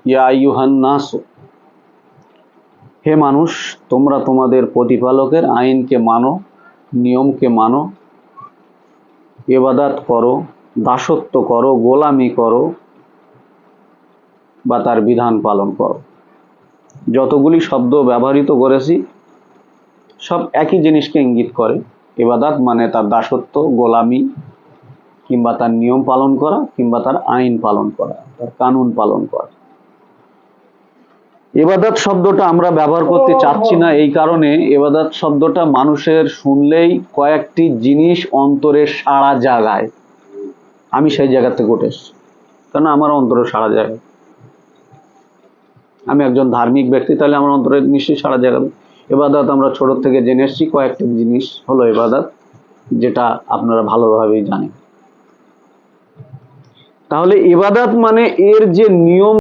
ইয়া আইয়ুহান নাস, হে মানুষ, তোমরা তোমাদের প্রতিপালকের আইনকে মানো, নিয়মকে মানো, ইবাদত করো, দাসত্ব করো, গোলামি করো বা তার বিধান পালন করো। যতগুলি শব্দ ব্যবহৃত করেছি সব একই জিনিসকে ইঙ্গিত করে। ইবাদত মানে তার দাসত্ব, গোলামি, কিংবা তার নিয়ম পালন করা, কিংবা তার আইন পালন করা, তার কানুন পালন করা। ইবাদত শব্দটা আমরা ব্যবহার করতে চাচ্ছি না এই কারণে, ইবাদত শব্দটা মানুষের শুনলেই কয়েকটি জিনিস অন্তরে সাড়া জাগায়। আমি সেই জায়গা থেকে উঠে এসেছি, কারণ আমার অন্তরে সাড়া জাগায়। আমি একজন ধার্মিক ব্যক্তি, তাহলে আমার অন্তরে নিশ্চয়ই সাড়া জাগাবে। ইবাদত আমরা ছোট থেকে জেনে এসেছি, কয়েকটি জিনিস হলো ইবাদত, যেটা আপনারা ভালোভাবেই জানেন। তাহলে ইবাদত মানে এর যে নিয়ম